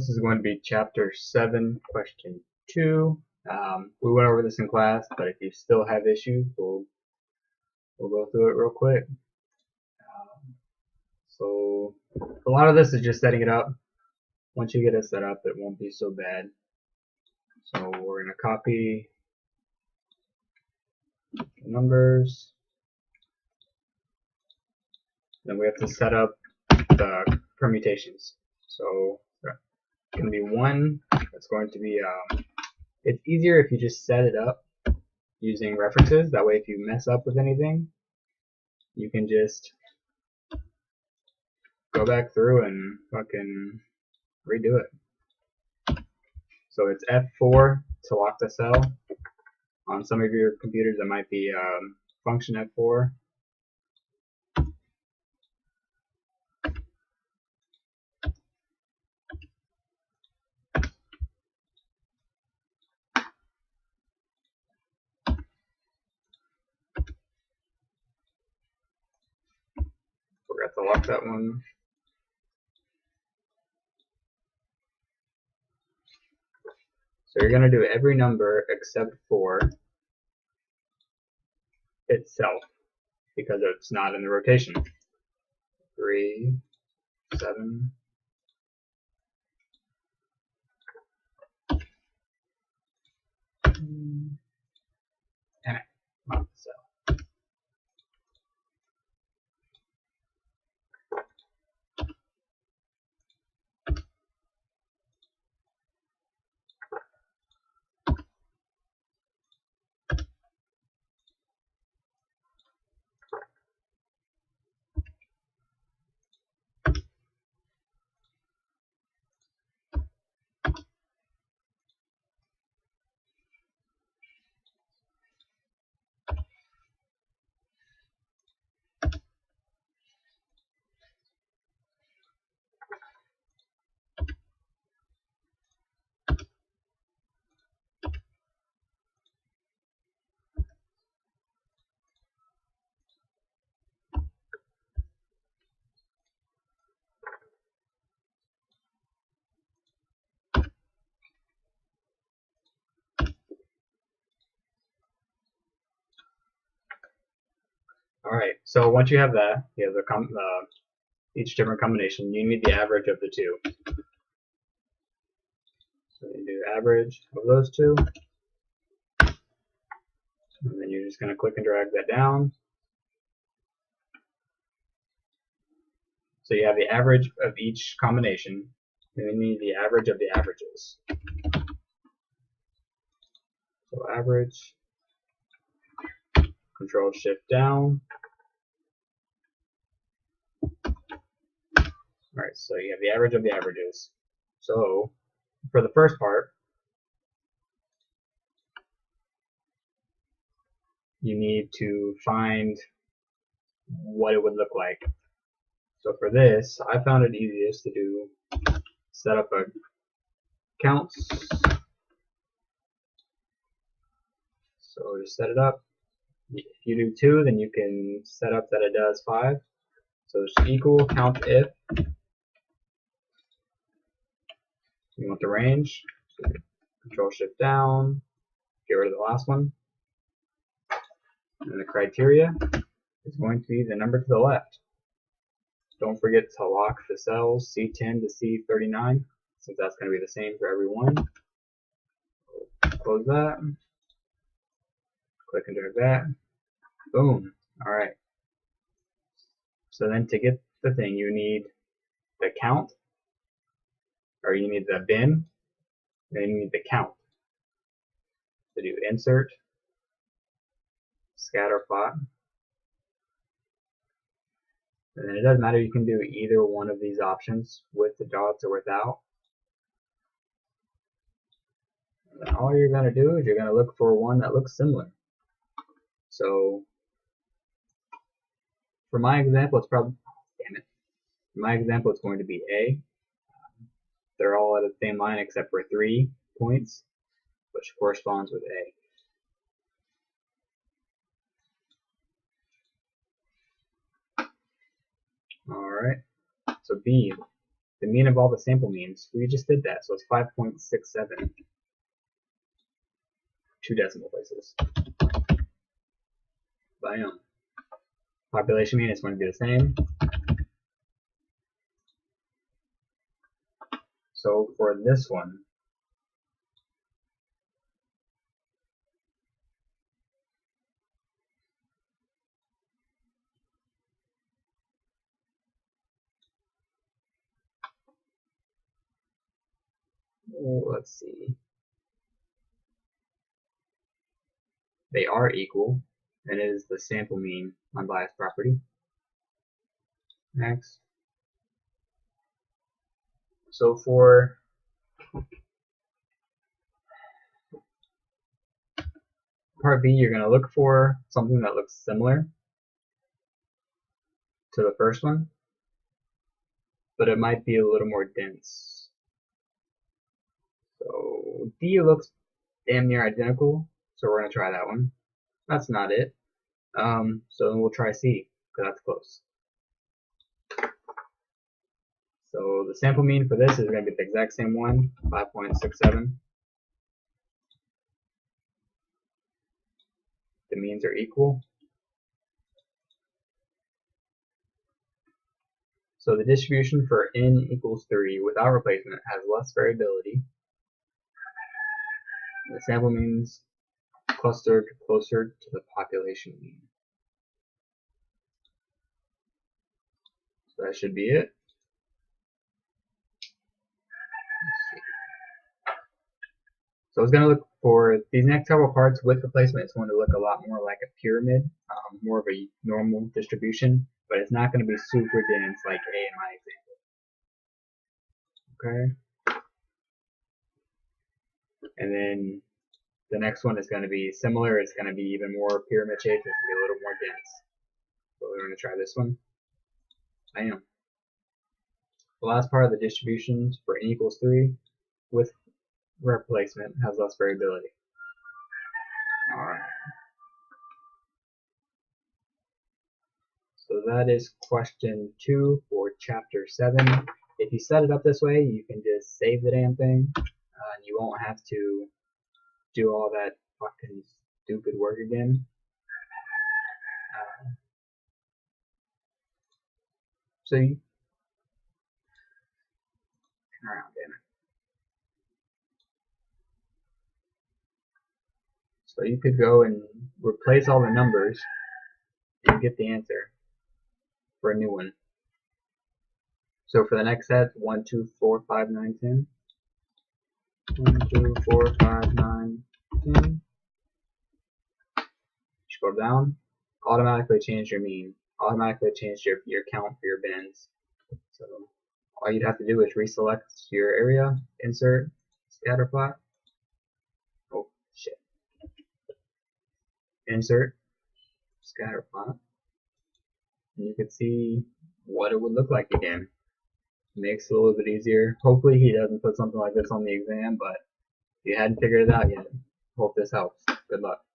This is going to be chapter 7, question 2. We went over this in class, but if you still have issues, we'll go through it real quick. So a lot of this is just setting it up. Once you get it set up, it won't be so bad. So we're going to copy the numbers. Then we have to set up the permutations. So it's going to be 1. That's going to be, it's easier if you just set it up using references. That way if you mess up with anything, you can just go back through and fucking redo it. So it's F4 to lock the cell. On some of your computers it might be function F4. Forgot to lock that one. So you're going to do every number except for itself, because it's not in the rotation. 3, 7. Damn it, not the cell. Alright, so once you have that, you have each different combination, you need the average of the two. So you do average of those two, and then you're just going to click and drag that down. So you have the average of each combination, and then you need the average of the averages. So average, Control Shift down. Alright, so you have the average of the averages. So for the first part, you need to find what it would look like. So for this, I found it easiest to do set up a counts. So just set it up. If you do 2, then you can set up that it does 5. So it's equal count if. You want the range. So Control Shift down. Get rid of the last one. And the criteria is going to be the number to the left. Don't forget to lock the cells C10 to C39, since that's going to be the same for every one. Close that. Click and drag that. Boom. Alright. So then to get the thing, you need the count, or you need the bin, then you need the count. So do insert, scatter plot. And then it doesn't matter, you can do either one of these options with the dots or without. And then all you're going to do is you're going to look for one that looks similar. So for my example, it's probably, damn it. For my example, it's going to be A. They're all at the same line except for 3 points, which corresponds with A. Alright, so B, the the mean of all the sample means. We just did that, so it's 5.67. 2 decimal places. Bam. Population mean is going to be the same. So for this one, let's see. They are equal, and it is the sample mean unbiased property. Next. So for part B, you're going to look for something that looks similar to the first one, but it might be a little more dense. So D looks damn near identical, so we're going to try that one. That's not it. So we'll try C, because that's close. So the sample mean for this is going to be the exact same one, 5.67. The means are equal. So the distribution for n equals 3 without replacement has less variability. The sample means clustered closer to the population mean. So that should be it. So it's going to look for these next couple parts with replacement. It's going to look a lot more like a pyramid, more of a normal distribution, but it's not going to be super dense like A in my example. Okay. And then the next one is going to be similar. It's going to be even more pyramid shaped. It's going to be a little more dense. So we're going to try this one. Bam. The last part of the distribution for n equals 3 with replacement has less variability. Alright. So that is question 2 for chapter 7. If you set it up this way, you can just save the damn thing, and you won't have to do all that fucking stupid work again. So you turn around, damn it. So you could go and replace all the numbers and get the answer for a new one. So for the next set, 1, 2, 4, 5, 9, 10. 1, 2, 4, 5, 9, 10. Scroll down, automatically change your mean, automatically change your count for your bins. So all you'd have to do is reselect your area, insert, scatter plot. Oh shit. Insert, scatter plot. And you can see what it would look like again. Makes it a little bit easier. Hopefully he doesn't put something like this on the exam, but if you hadn't figured it out yet, hope this helps. Good luck.